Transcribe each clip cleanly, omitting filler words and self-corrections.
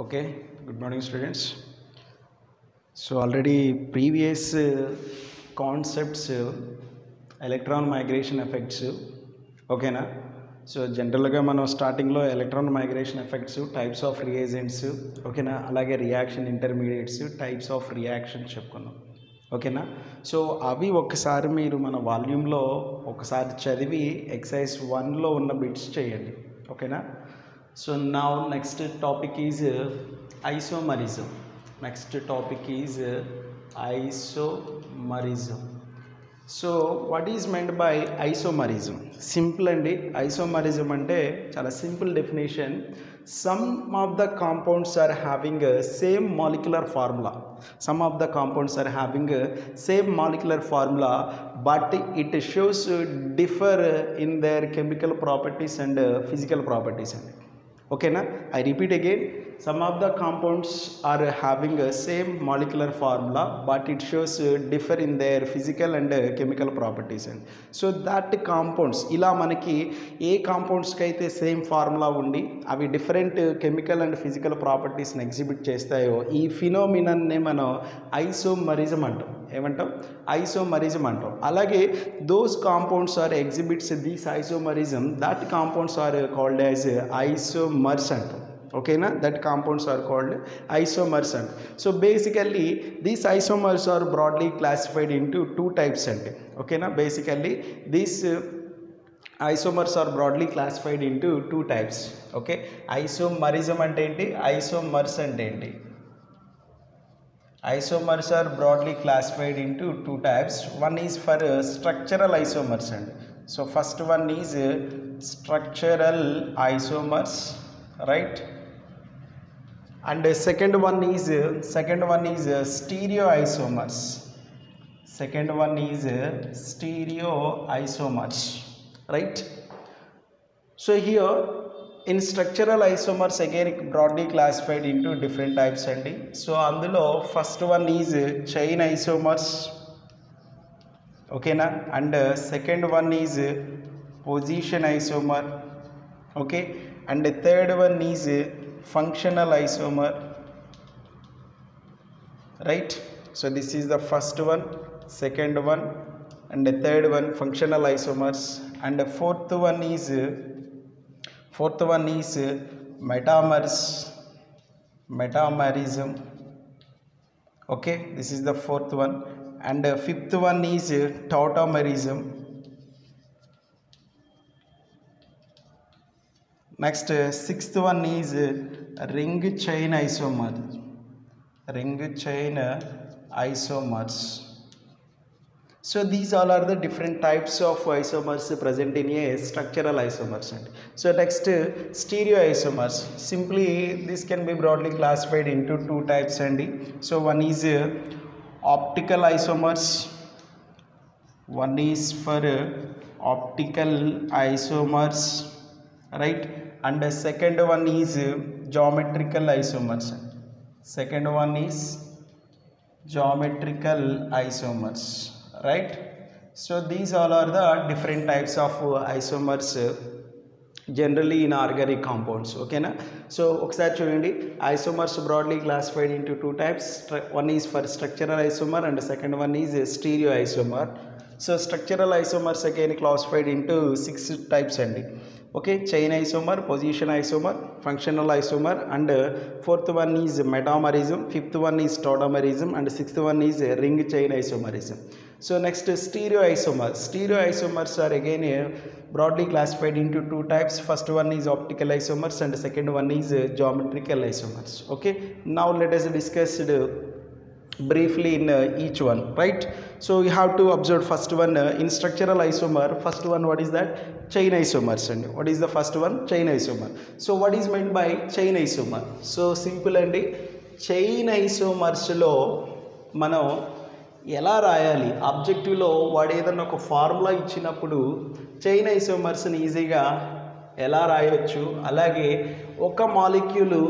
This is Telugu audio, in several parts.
Okay, good morning, students. So already previous concepts, electron migration effects, ఓకేనా. సో జనరల్గా మనం స్టార్టింగ్లో electron migration effects, types of reagents, ఓకేనా, అలాగే reaction intermediates, types of reaction చెప్పుకున్నాం, ఓకేనా. సో అవి ఒకసారి మీరు మన వాల్యూమ్లో ఒకసారి చదివి ఎక్సర్సైజ్ 1లో ఉన్న బిట్స్ చేయండి, ఓకేనా. So now next topic is isomerism. Next topic is isomerism. So what is meant by isomerism? Simple అండి. Isomerism అంటే చాలా simple definition. Some of the compounds are having a same molecular formula. Some of the compounds are having a same molecular formula, but it shows differ in their chemical properties and physical properties. Okay na, I repeat again, some of the compounds are having a same molecular formula, but it shows differ in their physical and chemical properties. And so that compounds ila manaki A compounds ki aithe same formula undi avi different chemical and physical properties ni exhibit chestayo ee phenomenon ne మనం isomerism antam. ఏమంటాం? ఐసోమరిజం అంటాం. అలాగే those compounds are exhibits this isomerism, that compounds are called as isomers అంటాం, ఓకేనా. That compounds are called isomers అంటాం. So basically these isomers are broadly classified into two types అండి, ఓకేనా. Basically these isomers are broadly classified into two types, okay. Isomerism అంటే ఏంటి, ఐసోమర్స్ అంటే ఏంటి? Isomers are broadly classified into two types. One is for structural isomers, and so first one is structural isomers, right? And second one is stereoisomers. Second one is stereoisomers, right? So here in structural isomers again broadly classified into different types andi. So అందులో first one is chain isomers, okay na, and second one is position isomer, okay, and the third one is functional isomer, right? So this is the first one, second one, and the third one functional isomers, and the fourth one is metamerism, okay, this is the fourth one, and fifth one is tautomerism. Next sixth one is ring chain isomers. So these all are the different types of isomers present in a structural isomers. So next stereoisomers, simply this can be broadly classified into two types and so one is optical isomers, one is for optical isomers, right, and the second one is geometrical isomers. Second one is geometrical isomers, right? So these all are the different types of isomers generally in organic compounds, okay na. So ఒకసారి చూడండి, isomers broadly classified into two types. One is for structural isomer and the second one is stereoisomer. So structural isomers again classified into 6 types andi, okay. Chain isomer, position isomer, functional isomer, and fourth one is metamerism, fifth one is tautomerism, and sixth one is ring chain isomerism. So next stereoisomers. Stereoisomers are again broadly classified into two types. First one is optical isomers and the second one is geometrical isomers, okay. Now let us discuss briefly in each one, right? So you have to observe first one in structural isomer. First one, what is that? Chain isomers. And what is the first one? Chain isomer. So what is meant by chain isomer? So simple andi, chain isomers lo మనం ఎలా రాయాలి, ఆబ్జెక్టివ్లో వాడు ఏదన్నా ఒక ఫార్ములా ఇచ్చినప్పుడు చైన్ ఐసోమర్స్ని ఈజీగా ఎలా రాయవచ్చు, అలాగే ఒక మాలిక్యూల్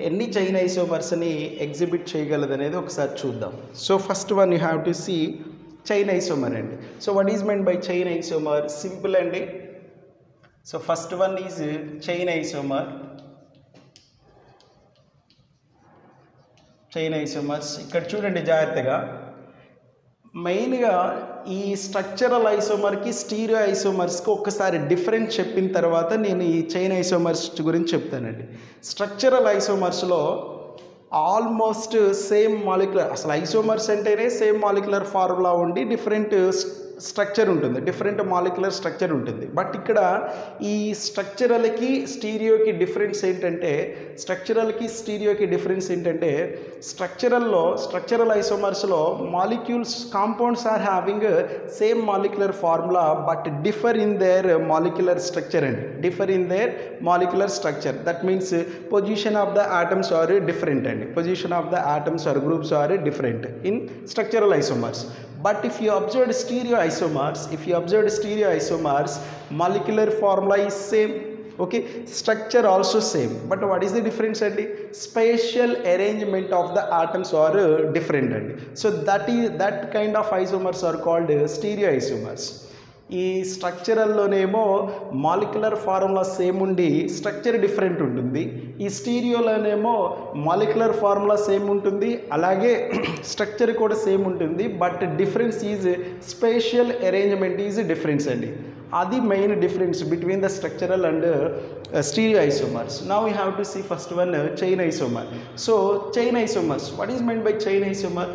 ఎన్ని చైన్ ఐసోమర్స్ని ఎగ్జిబిట్ చేయగలదు అనేది ఒకసారి చూద్దాం. So first one you have to see chain isomer అండి. So what is meant by chain isomer? Simple అండి. So first one is chain isomer. Chain isomers. ఇక్కడ చూడండి జాగ్రత్తగా, మెయిన్గా ఈ స్ట్రక్చరల్ ఐసోమర్కి స్టీరియో ఐసోమర్స్కి ఒక్కసారి డిఫరెన్స్ చెప్పిన తర్వాత నేను ఈ చైన్ ఐసోమర్స్ గురించి చెప్తానండి. స్ట్రక్చరల్ ఐసోమర్స్లో ఆల్మోస్ట్ సేమ్ మాలిక్యులర్, అసలు ఐసోమర్స్ అంటేనే సేమ్ మాలిక్యులర్ ఫార్ములా ఉండి డిఫరెంట్ స్ట్రక్చర్ ఉంటుంది, డిఫరెంట్ మాలిక్యులర్ స్ట్రక్చర్ ఉంటుంది. బట్ ఇక్కడ ఈ స్ట్రక్చరల్కి స్టీరియోకి డిఫరెన్స్ ఏంటంటే, స్ట్రక్చరల్ ఐసోమర్స్లో molecules compounds are having same molecular formula but differ in their molecular structure అండి, that means position of the atoms are different అండి, position of the atoms or groups are different in structural isomers. But if you observe stereo isomers, molecular formula is same, okay, structure also same, but what is the difference andi? Spatial arrangement of the atoms are different andi. So that kind of isomers are called stereo isomers. ఈ స్ట్రక్చరల్లోనేమో మాలిక్యులర్ ఫార్ములా సేమ్ ఉండి స్ట్రక్చర్ డిఫరెంట్ ఉంటుంది, ఈ స్టీరియోలోనేమో మాలిక్యులర్ ఫార్ములా సేమ్ ఉంటుంది అలాగే స్ట్రక్చర్ కూడా సేమ్ ఉంటుంది, but difference is spatial arrangement is difference అండి. అది main difference between the structural and stereo isomers. Now we have to see first one chain isomer. So chain isomers, what is meant by chain isomer?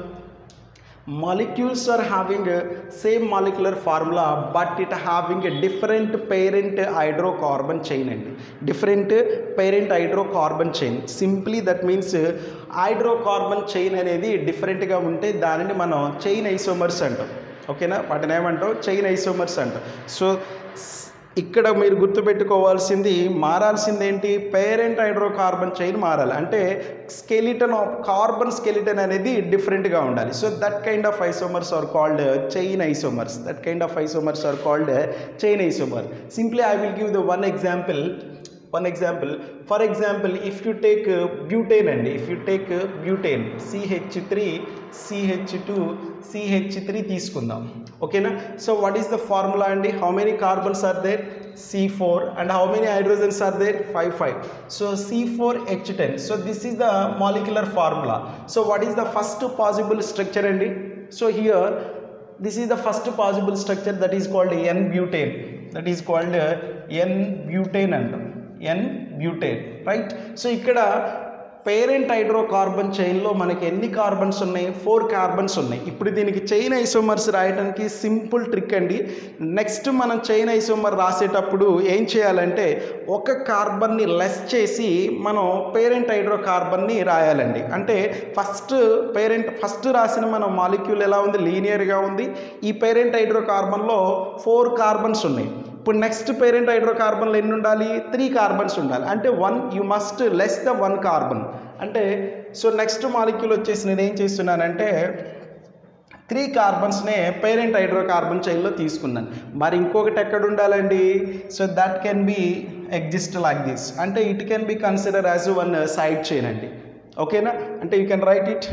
Molecules are having a same molecular formula but it having a different parent hydrocarbon chain and different parent hydrocarbon chain. Simply that means hydrocarbon chain అనేది different గా ఉంటే దానిని మనం chain isomers అంటాం. ఓకేనా, వాటిని ఏమంటాం? చైన్ ఐసోమర్స్ అంటాం. సో ఇక్కడ మీరు గుర్తుపెట్టుకోవాల్సింది, మారాల్సింది ఏంటి? పేరెంట్ హైడ్రోకార్బన్ చైన్ మారాలి, అంటే స్కెలిటన్ ఆఫ్ కార్బన్ స్కెలిటన్ అనేది డిఫరెంట్గా ఉండాలి. So that kind of isomers are called chain isomers. Simply I will give the one example. For example, if you take butane and if you take butane CH3 CH2 CH3 తీసుకుందాం, ఓకేనా. So what is the formula అండి? How many carbons are there? C4 and how many hydrogens are there? 5. So C4H10. So this is the molecular formula. So what is the first possible structure అండి? So here this is the first possible structure, that is called N-butane. అంటాం, N-butane, రైట్. సో ఇక్కడ పేరెంట్ హైడ్రోకార్బన్ చైన్లో మనకి ఎన్ని కార్బన్స్ ఉన్నాయి? 4 కార్బన్స్ ఉన్నాయి. ఇప్పుడు దీనికి చైన్ ఐసోమర్స్ రాయడానికి సింపుల్ ట్రిక్ అండి. నెక్స్ట్ మనం చైన్ ఐసోమర్ రాసేటప్పుడు ఏం చేయాలంటే ఒక కార్బన్ని లెస్ చేసి మనం పేరెంట్ హైడ్రోకార్బన్ని రాయాలండి. అంటే ఫస్ట్ రాసిన మన మాలిక్యూల్ ఎలా ఉంది? లీనియర్గా ఉంది. ఈ పేరెంట్ హైడ్రోకార్బన్లో 4 కార్బన్స్ ఉన్నాయి. ఇప్పుడు నెక్స్ట్ పేరెంట్ హైడ్రోకార్బన్లు ఎన్ని ఉండాలి? 3 కార్బన్స్ ఉండాలి. అంటే 1 you must less the 1 carbon. అంటే సో నెక్స్ట్ మాలిక్యూల్ వచ్చేసి నేను ఏం చేస్తున్నానంటే 3 కార్బన్స్నే పేరెంట్ హైడ్రోకార్బన్ చైన్లో తీసుకున్నాను. మరి ఇంకొకటి ఎక్కడ ఉండాలండి? So that can be exist like this, అంటే it can be consider as 1 side chain అండి, ఓకేనా. అంటే you can write it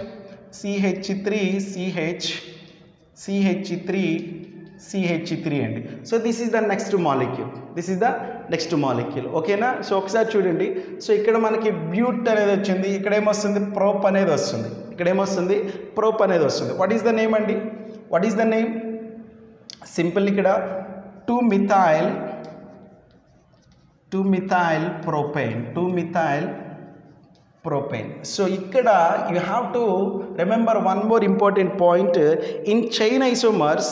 CH3 అండి. So this is the next molecule, ఓకేనా. సో ఒకసారి చూడండి. సో ఇక్కడ మనకి బ్యూట్ అనేది వచ్చింది, ఇక్కడ ఏమొస్తుంది? ప్రోప్ అనేది వస్తుంది. వాట్ ఈస్ ద నేమ్ అండి? సింపుల్ ఇక్కడ 2-methyl propane. So ikkada you have to remember one more important point. In chain isomers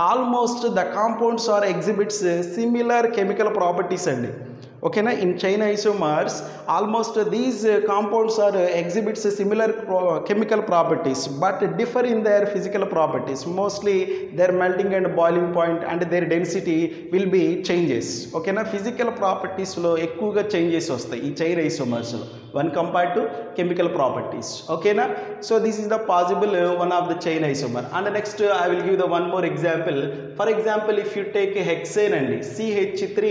almost the compounds or exhibits similar chemical properties and okay na. In chain isomers almost these compounds are exhibits similar chemical properties but differ in their physical properties. Mostly their melting and boiling point and their density will be changes, okay na. Physical properties lo ekkuva changes vastayi ee chain isomers lo when compared to chemical properties, okay na. So this is the possible one of the chain isomer. And next I will give the one more example. For example, if you take a hexane and CH3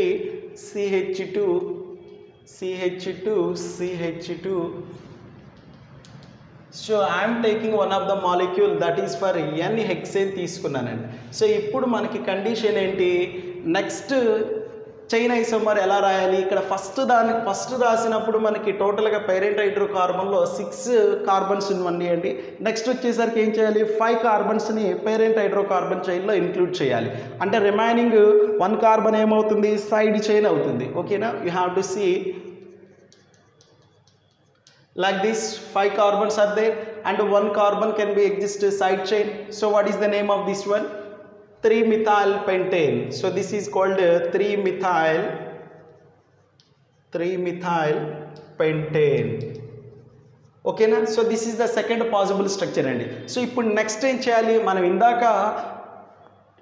CH2 so I'm taking one of the molecule that is for N hexane తీసుకున్నానండి. సో ఇప్పుడు మనకి కండిషన్ ఏంటి? నెక్స్ట్ చైన్ ఐసోమర్ ఎలా రాయాలి? ఇక్కడ ఫస్ట్ రాసినప్పుడు మనకి టోటల్గా పేరెంట్ హైడ్రోకార్బన్లో 6 కార్బన్స్ ఉన్నాయి అండి. నెక్స్ట్ వచ్చేసరికి ఏం చేయాలి? 5 కార్బన్స్ని పేరెంట్ హైడ్రోకార్బన్ చైన్లో ఇంక్లూడ్ చేయాలి. అంటే రిమైనింగ్ 1 కార్బన్ ఏమవుతుంది? సైడ్ చైన్ అవుతుంది. ఓకేనా? You have to see like this, 5 carbons are there and 1 carbon can be exist side chain. So what is the name of this one? 3-methyl pentane. So this is called 3-methyl pentane. Okay na? So this is the second possible structure andi. So ఇప్పుడు నెక్స్ట్ ఏం చేయాలి? మనం ఇందాక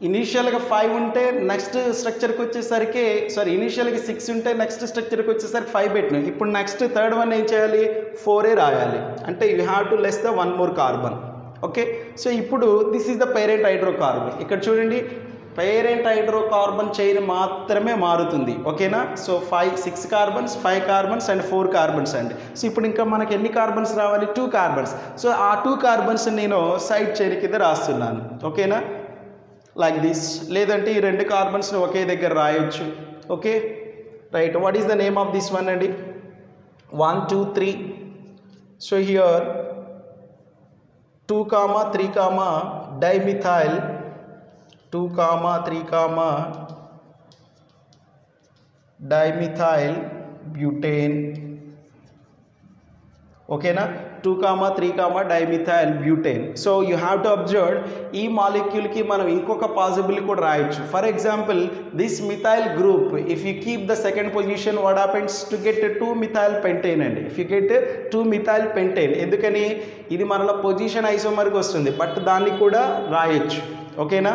ఇనీషియల్గా 5 ఉంటే నెక్స్ట్ స్ట్రక్చర్కి వచ్చేసరికి ఇనీషియల్గా 6 ఉంటే నెక్స్ట్ స్ట్రక్చర్కి వచ్చేసరికి 5 పెట్టినాం. ఇప్పుడు నెక్స్ట్ థర్డ్ వన్ ఏం చేయాలి? 4 రాయాలి. అంటే you have to less the 1 more carbon. Okay, so ఇప్పుడు this is the parent hydrocarbon. ఇక్కడ చూడండి, పేరెంట్ హైడ్రోకార్బన్ చైన్ మాత్రమే మారుతుంది. ఓకేనా? So 6 carbons, 5 carbons and 4 carbons అండి. సో ఇప్పుడు ఇంకా మనకి ఎన్ని కార్బన్స్ రావాలి? 2 కార్బన్స్. సో ఆ 2 కార్బన్స్ నేను సైడ్ చైన్ కింద రాస్తున్నాను. ఓకేనా? Like this. లేదంటే ఈ 2 కార్బన్స్ని ఒకే దగ్గర రాయొచ్చు. Okay, right. What is the name of this one అండి? 1 2 3. So here 2, 3, dimethyl 2, 3, dimethyl butane. ఓకేనా? 2, 3, dimethyl butane. So you have to observe, ఈ మాలిక్యూల్కి మనం ఇంకొక పాసిబుల్ కూడా రాయొచ్చు. For example this methyl group, if you keep the second position, what happens to get 2-methyl pentane అండి. If you get 2-methyl pentane, ఎందుకని? ఇది మనలో పొజిషన్ ఐసోమర్కి వస్తుంది, బట్ దాన్ని కూడా రాయొచ్చు. ఓకేనా?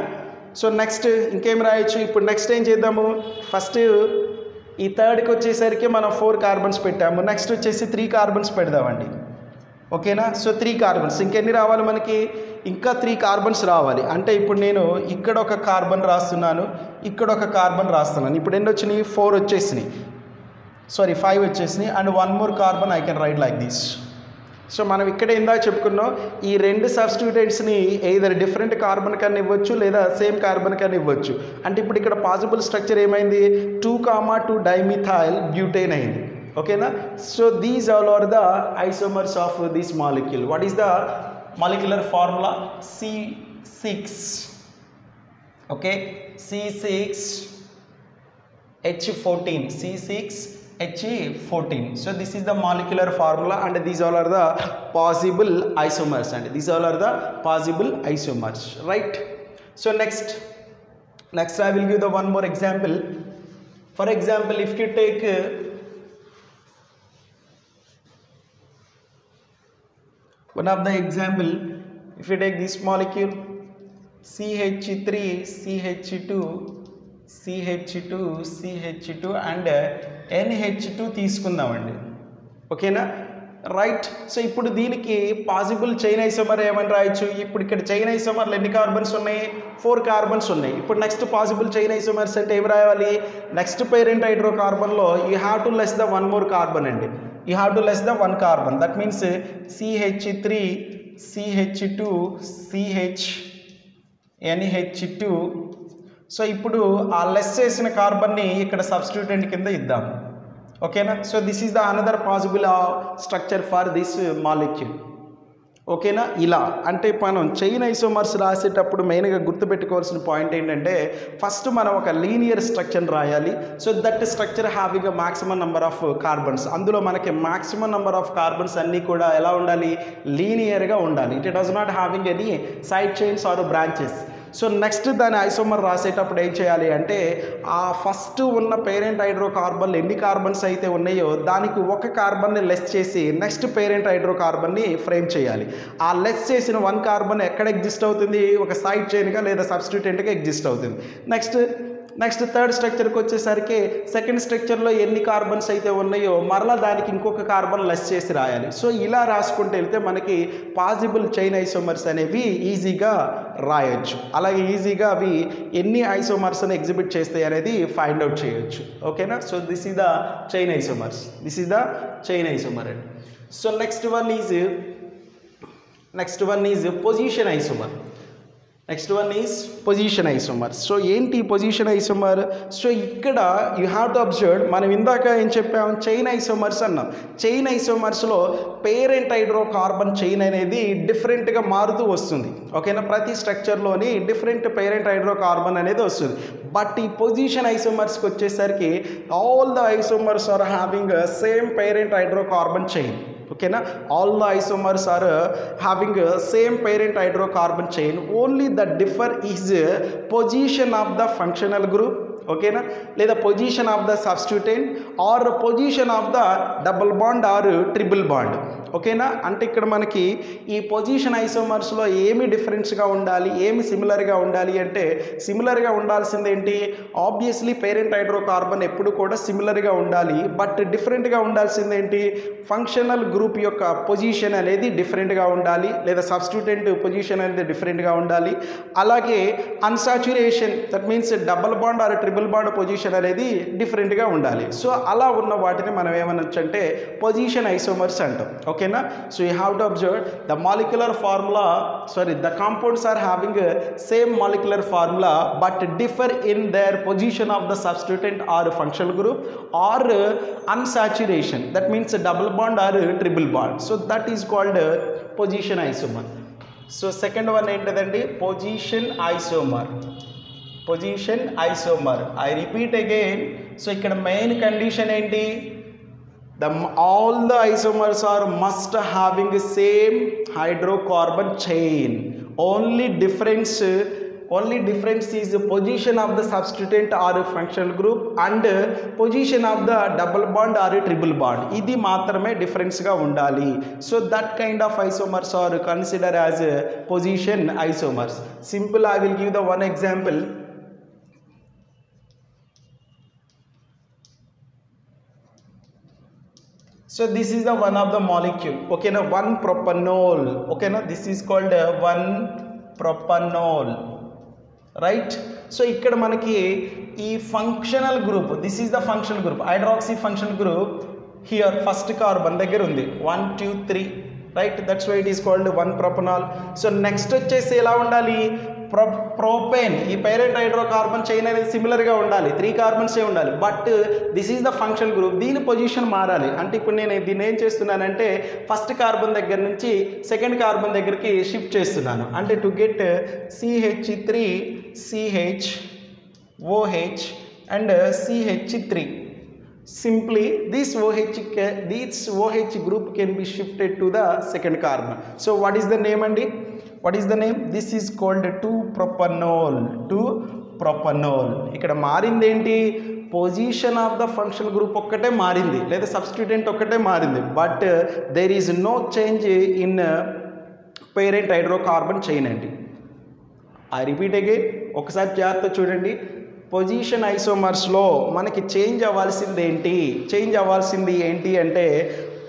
సో నెక్స్ట్ ఇంకేం రాయొచ్చు? ఇప్పుడు నెక్స్ట్ ఏం చేద్దాము? ఫస్ట్ ఈ థర్డ్కి వచ్చేసరికి మనం 4 కార్బన్స్ పెట్టాము. నెక్స్ట్ వచ్చేసి 3 కార్బన్స్ పెడదామండి. ఓకేనా? So 3 carbons. ఇంకెన్ని రావాలి మనకి? ఇంకా 3 కార్బన్స్ రావాలి. అంటే ఇప్పుడు నేను ఇక్కడ ఒక కార్బన్ రాస్తున్నాను, ఇక్కడ ఒక కార్బన్ రాస్తున్నాను. ఇప్పుడు ఎన్ని వచ్చినాయి? 4 వచ్చేసినాయి. 5 వచ్చేసినాయి. And 1 more carbon I can write like this. So మనం ఇక్కడ ఇందాక చెప్పుకున్నాం, ఈ 2 సబ్స్టిట్యూటెంట్స్ని ఎయిదర్ డిఫరెంట్ కార్బన్ కన్నా ఇవ్వచ్చు, లేదా సేమ్ కార్బన్ కన్నా ఇవ్వచ్చు. అంటే ఇప్పుడు ఇక్కడ పాసిబుల్ స్ట్రక్చర్ ఏమైంది? 2, 2 dimethyl butane అయింది. ఓకేనా? So these all are the isomers of this molecule. What is the molecular formula? C6. Okay, C6H14. C6H14. So this is the molecular formula and these all are the possible isomers and these all are the possible isomers, right? So next I will give the one more example. For example, if you take one of the example, if you take this molecule CH3 CH2 and NH2 తీసుకుందామండి. ఓకేనా? రైట్. సో ఇప్పుడు దీనికి పాసిబుల్ చైన్ ఐసోమర్ ఏమని రాయొచ్చు? ఇప్పుడు ఇక్కడ చైన్ ఐసోమర్లు ఎన్ని కార్బన్స్ ఉన్నాయి? 4 కార్బన్స్ ఉన్నాయి. ఇప్పుడు నెక్స్ట్ పాసిబుల్ చైన్ ఐసోమర్స్ అంటే ఏమి రాయాలి? నెక్స్ట్ పేరెంట్ హైడ్రోకార్బన్లో you have to less the 1 more carbon అండి. You have to less the 1 carbon. That means CH3 CH2 NH2. So ఇప్పుడు ఆ లెస్ చేసిన కార్బన్ని ఇక్కడ సబ్స్టిట్యూటెంట్ కింద ఇద్దాం. ఓకేనా? So this is the another possible structure for this molecule. ఓకేనా? ఇలా అంటే మనం చైన్ ఐసోమర్స్ రాసేటప్పుడు మెయిన్గా గుర్తుపెట్టుకోవాల్సిన పాయింట్ ఏంటంటే, ఫస్ట్ మనం ఒక లీనియర్ స్ట్రక్చర్ రాయాలి. So that structure having maximum number of carbons. అందులో మనకి మ్యాక్సిమం నెంబర్ ఆఫ్ కార్బన్స్ అన్నీ కూడా ఎలా ఉండాలి? లీనియర్గా ఉండాలి. It does not having any side chains or branches. So next దాని ఐసోమర్ రాసేటప్పుడు ఏం చేయాలి అంటే, ఆ ఫస్ట్ ఉన్న పేరెంట్ హైడ్రోకార్బన్లు ఎన్ని కార్బన్స్ అయితే ఉన్నాయో దానికి ఒక కార్బన్ని లెస్ చేసి నెక్స్ట్ పేరెంట్ హైడ్రోకార్బన్ని ఫ్రేమ్ చేయాలి. ఆ లెస్ చేసిన 1 కార్బన్ ఎక్కడ ఎగ్జిస్ట్ అవుతుంది? ఒక సైడ్ చైన్గా లేదా సబ్స్టిట్యూటెంట్గా ఎగ్జిస్ట్ అవుతుంది. నెక్స్ట్ థర్డ్ స్ట్రక్చర్కి వచ్చేసరికి సెకండ్ స్ట్రక్చర్లో ఎన్ని కార్బన్స్ అయితే ఉన్నాయో మరలా దానికి ఇంకొక కార్బన్ లెస్ చేసి రాయాలి. సో ఇలా రాసుకుంటూ వెళ్తే మనకి పాసిబుల్ చైన్ ఐసోమర్స్ అనేవి ఈజీగా రాయొచ్చు. అలాగే ఈజీగా అవి ఎన్ని ఐసోమర్స్ని ఎగ్జిబిట్ చేస్తాయి అనేది ఫైండ్ అవుట్ చేయొచ్చు. ఓకేనా? So this is the chain isomers. This is the chain isomer అండి. So next one is position isomer. Next one is position isomer. So ఏంటి పొజిషన్ ఐసోమర్? సో ఇక్కడ యూ హ్యావ్ టు అబ్జర్వ్, మనం ఇందాక ఏం చెప్పాం, చైన్ ఐసోమర్స్ అన్నాం. చైన్ ఐసోమర్స్లో పేరెంట్ హైడ్రోకార్బన్ చైన్ అనేది డిఫరెంట్గా మారుతూ వస్తుంది. ఓకేనా, ప్రతి స్ట్రక్చర్లోని డిఫరెంట్ పేరెంట్ హైడ్రోకార్బన్ అనేది వస్తుంది. బట్ ఈ పొజిషన్ ఐసోమర్స్కి వచ్చేసరికి all the isomers are having same parent hydrocarbon chain. ఓకేనా, all the isomers are having same parent hydrocarbon chain, only the differ is position of the functional group. ఓకేనా, లేదా position of the substituent or position of the double bond or triple bond. ఓకేనా, అంటే ఇక్కడ మనకి ఈ పొజిషన్ ఐసోమర్స్లో ఏమి డిఫరెన్స్గా ఉండాలి, ఏమి సిమిలర్గా ఉండాలి అంటే, సిమిలర్గా ఉండాల్సింది ఏంటి, ఆబ్వియస్లీ పేరెంట్ హైడ్రోకార్బన్ ఎప్పుడు కూడా సిమిలర్గా ఉండాలి. బట్ డిఫరెంట్గా ఉండాల్సింది ఏంటి, ఫంక్షనల్ గ్రూప్ యొక్క పొజిషన్ అనేది డిఫరెంట్గా ఉండాలి, లేదా సబ్స్టిట్యూటెంట్ పొజిషన్ అనేది డిఫరెంట్గా ఉండాలి. అలాగే unsaturation, that means double bond or triple bond position అనేది డిఫరెంట్గా ఉండాలి. సో అలా ఉన్న వాటిని మనం ఏమనొచ్చు అంటే పొజిషన్ ఐసోమర్స్ అంటాం. ఓకేనా, so you have to observe the molecular formula, the compounds are having same molecular formula but differ in their position of the substituent or functional group or unsaturation, that means double bond or triple bond. So that is called position isomer. So second one ఏంటిదండి, position isomer. Position isomer, I repeat again. So ఇక్కడ మెయిన్ కండిషన్ ఏంటి, all the isomers are must having same hydrocarbon chain. Only difference is the position of the substituent or functional group and position of the double bond or triple bond. ఇది మాత్రమే డిఫరెన్స్ గా ఉండాలి. So that kind of isomers are consider as position isomers. Simple, I will give the one example. So this is the one of the molecule, okay na, 1-propanol. Okay na, this is called 1-propanol, right? So ikkada manaki ee functional group, this is the functional group, hydroxy functional group here first carbon దగ్గర ఉంది 1 2 3, right? That's why it is called 1-propanol. So next వచ్చేసి ఎలా ఉండాలి, ప్రోపేన్. ఈ పేరెంట్ హైడ్రోకార్బన్ చైన్ అనేది సిమిలర్గా ఉండాలి, 3 కార్బన్సే ఉండాలి. But this is the functional group, దీని పొజిషన్ మారాలి. అంటే ఇప్పుడు నేను దీన్ని ఏం చేస్తున్నానంటే ఫస్ట్ కార్బన్ దగ్గర నుంచి సెకండ్ కార్బన్ దగ్గరికి షిఫ్ట్ చేస్తున్నాను. అంటే to get CH3 CH OH and CH3. Simply this OH group can be shifted to the second carbon. So what is the name andi? What is the name? This is called 2-propanol. 2-propanol. ఇక్కడ మారింది ఏంటి, position of the functional group ఒక్కటే మారింది, లేదా సబ్స్టిట్యూటెంట్ ఒక్కటే మారింది. But there is no change in parent hydrocarbon chain అండి. ఐ రిపీట్ అగైన్, ఒకసారి జాగ్రత్త చూడండి. పొజిషన్ ఐసోమర్స్లో మనకి చేంజ్ అవ్వాల్సింది ఏంటి అంటే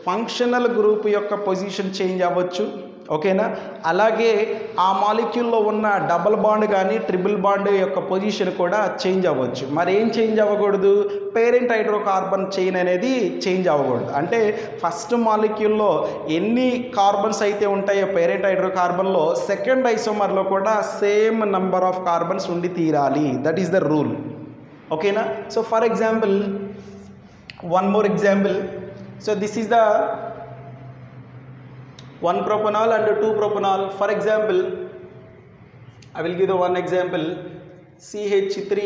ఫంక్షనల్ గ్రూప్ యొక్క పొజిషన్ చేంజ్ అవ్వచ్చు. ఓకేనా, అలాగే ఆ మాలిక్యూల్లో ఉన్న డబుల్ బాండ్ కానీ ట్రిపుల్ బాండ్ యొక్క పొజిషన్ కూడా చేంజ్ అవ్వచ్చు. మరి ఏం చేంజ్ అవ్వకూడదు, పేరెంట్ హైడ్రోకార్బన్ చైన్ అనేది చేంజ్ అవ్వకూడదు. అంటే ఫస్ట్ మాలిక్యూల్లో ఎన్ని కార్బన్స్ అయితే ఉంటాయో పేరెంట్ హైడ్రోకార్బన్లో, సెకండ్ ఐసోమర్లో కూడా సేమ్ నంబర్ ఆఫ్ కార్బన్స్ ఉండి తీరాలి. That is the rule. ఓకేనా, so for example, one more example. So this is the 1-propanol and 2-propanol. For example, I will give the one example. CH3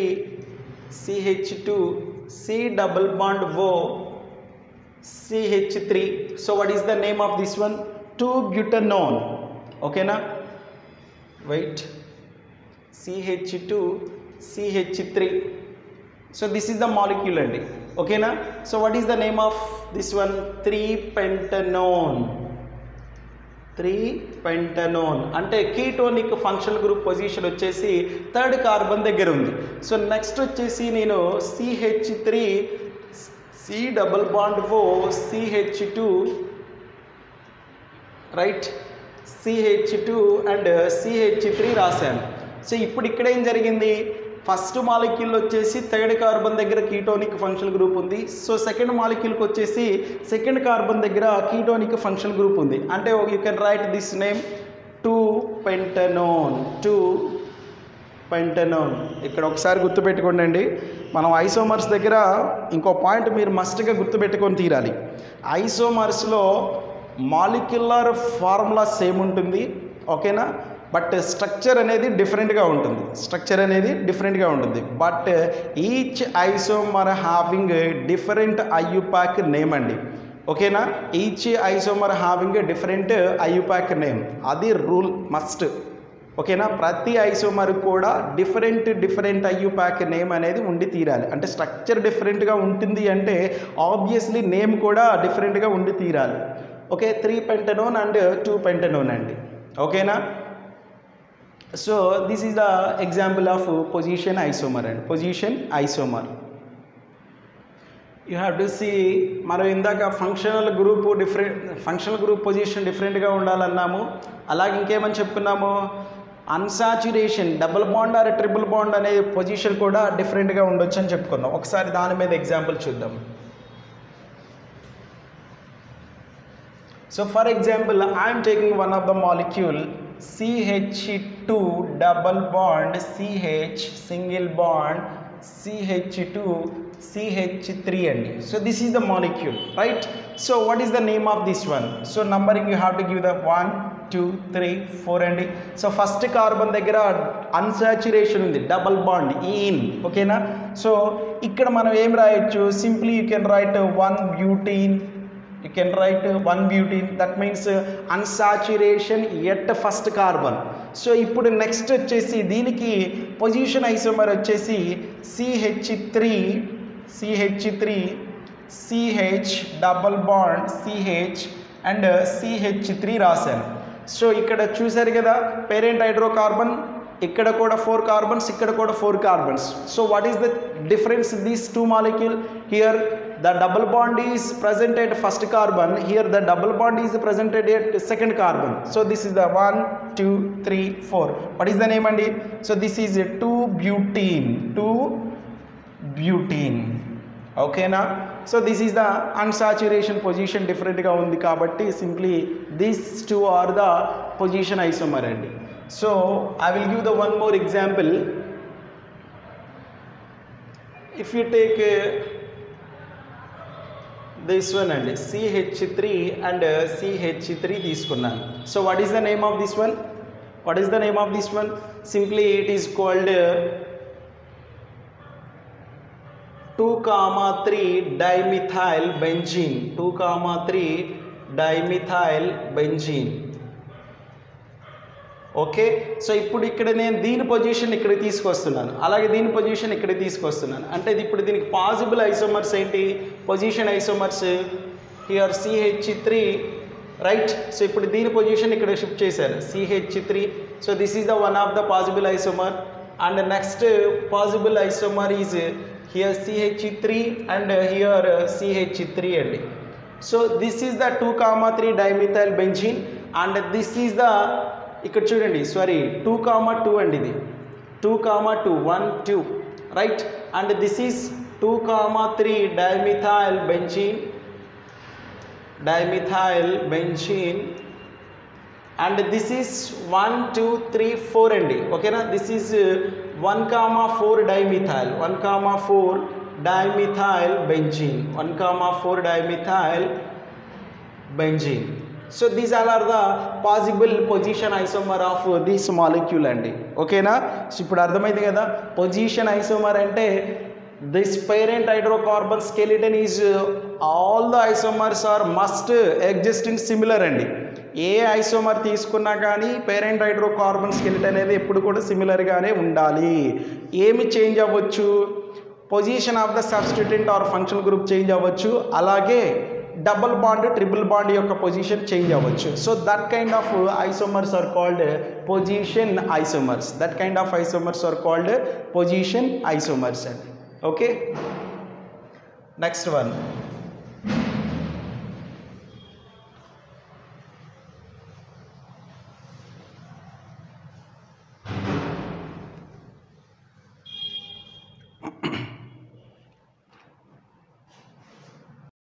CH2 C double bond O CH3. So what is the name of this one? 2-butanol. Okay na, wait, CH2 CH3. So this is the molecule and okay na. So what is the name of this one? 3-pentanone. 3-pentanone అంటే కీటోనిక్ ఫంక్షనల్ గ్రూప్ పొజిషన్ వచ్చేసి థర్డ్ కార్బన్ దగ్గర ఉంది. సో నెక్స్ట్ వచ్చేసి నేను CH3 C double bond O CH2, right, CH2 and CH3 రాశాను. సో ఇప్పుడు ఇక్కడ ఏం జరిగింది, ఫస్ట్ మాలిక్యూల్ వచ్చేసి థర్డ్ కార్బన్ దగ్గర కీటోనిక్ ఫంక్షనల్ గ్రూప్ ఉంది. సో సెకండ్ మాలిక్యూల్కి వచ్చేసి సెకండ్ కార్బన్ దగ్గర కీటోనిక్ ఫంక్షనల్ గ్రూప్ ఉంది. అంటే you can right this name 2-pentanone. 2 pentanone. ఇక్కడ ఒకసారి గుర్తుపెట్టుకోండి, మనం ఐసోమర్స్ దగ్గర ఇంకో పాయింట్ మీరు మస్ట్గా గుర్తుపెట్టుకొని తీరాలి. ఐసోమర్స్లో మాలిక్యులర్ ఫార్ములా సేమ్ ఉంటుంది, ఓకేనా, బట్ స్ట్రక్చర్ అనేది డిఫరెంట్గా ఉంటుంది. But each isomer having different IUPAC name అండి, ఓకేనా. Each isomer having different IUPAC name, అది రూల్ మస్ట్, ఓకేనా. ప్రతి ఐసోమర్ కూడా డిఫరెంట్ ఐయుపాక్ నేమ్ అనేది ఉండి తీరాలి. అంటే స్ట్రక్చర్ డిఫరెంట్గా ఉంటుంది అంటే ఆబ్వియస్లీ నేమ్ కూడా డిఫరెంట్గా ఉండి తీరాలి. ఓకే, 3 పెంటనోన్ అండ్ 2 పెంటనోన్ అండి, ఓకేనా. So this is the example of position isomer అండి. Position isomer you have to see, మనం ఇందాక ఫంక్షనల్ గ్రూప్ పొజిషన్ డిఫరెంట్గా ఉండాలన్నాము. అలాగే ఇంకేమని చెప్పుకున్నాము, unsaturation double bond or triple bond అనే పొజిషన్ కూడా డిఫరెంట్గా ఉండొచ్చు అని చెప్పుకున్నాం. ఒకసారి దాని మీద ఎగ్జాంపుల్ చూద్దాం. So for example, I am taking one of the molecule CH2 double bond CH single bond CH2 CH3 and so this is the molecule, right? So what is the name of this one? So numbering you have to give the 1 2 3 4 and so first carbon దగ్గర unsaturation ఉంది, double bond in, okay na. So ఇక్కడ మనం ఏం రాయొచ్చు, simply you can write 1 butene. You can write 1 butene, that means unsaturation at first carbon. So ఇప్పుడు నెక్స్ట్ వచ్చేసి దీనికి పొజిషన్ ఐసోమర్ వచ్చేసి CH3 CH double bond CH and CH3 రాశాను. సో ఇక్కడ చూసారు కదా, పేరెంట్ హైడ్రోకార్బన్, ఇక్కడ కూడా 4 కార్బన్స్, ఇక్కడ కూడా 4 carbons. So what is the difference these 2 molecule? Here the double bond is present at first carbon, here the double bond is presented at second carbon. So this is the 1 2 3 4. What is the name andi? So this is a 2 butene, okay na. So this is the unsaturation position different ga undi kabatti simply these two are the position isomer andi. So I will give the one more example. If you take this one and CH3 and CH3 తీసుకున్నాను. So what is the name of this one? Simply it is called 2,3 dimethyl benzene. 2,3 dimethyl benzene. Okay, so ఇప్పుడు ఇక్కడ నేను దీని పొజిషన్ ఇక్కడ తీసుకొస్తున్నాను, అలాగే దీని పొజిషన్ ఇక్కడ తీసుకొస్తున్నాను. అంటే ఇప్పుడు దీనికి పాసిబుల్ ఐసోమర్స్ ఏంటి? Position isomers here CH3, right. So ఇప్పుడు దీని పొజిషన్ ఇక్కడ షిఫ్ట్ చేశారు CH3. So this is the one of the possible isomer and next possible isomer is here CH3 and here CH3 అండి. So this is the 2,3 dimethyl benzene and this is the, ఇక్కడ చూడండి, సారీ 2,2 అండి, ఇది 2,2 1 2, right. And this is 2,3 dimethyl benzene and this is 1 2 3 4 అండి, ఓకేనా. This is 1,4 dimethyl 1,4 dimethyl benzene. So these all are the possible position isomer of this molecule అండి, ఓకేనా. సో ఇప్పుడు అర్థమైంది కదా, పొజిషన్ ఐసోమర్ అంటే this parent hydrocarbon skeleton is all the isomers are must exist in similar అండి. ఏ ఐసోమర్ తీసుకున్నా కానీ పేరెంట్ హైడ్రోకార్బన్ స్కెలిటన్ అనేది ఎప్పుడు కూడా సిమిలర్గానే ఉండాలి. ఏమి చేంజ్ అవ్వచ్చు? Position of the substituent or function group change అవ్వచ్చు, అలాగే డబుల్ బాండ్ ట్రిపుల్ బాండ్ యొక్క పొజిషన్ చేంజ్ అవ్వచ్చు. So that kind of isomers are called position isomers అండి, ఓకే. Next one.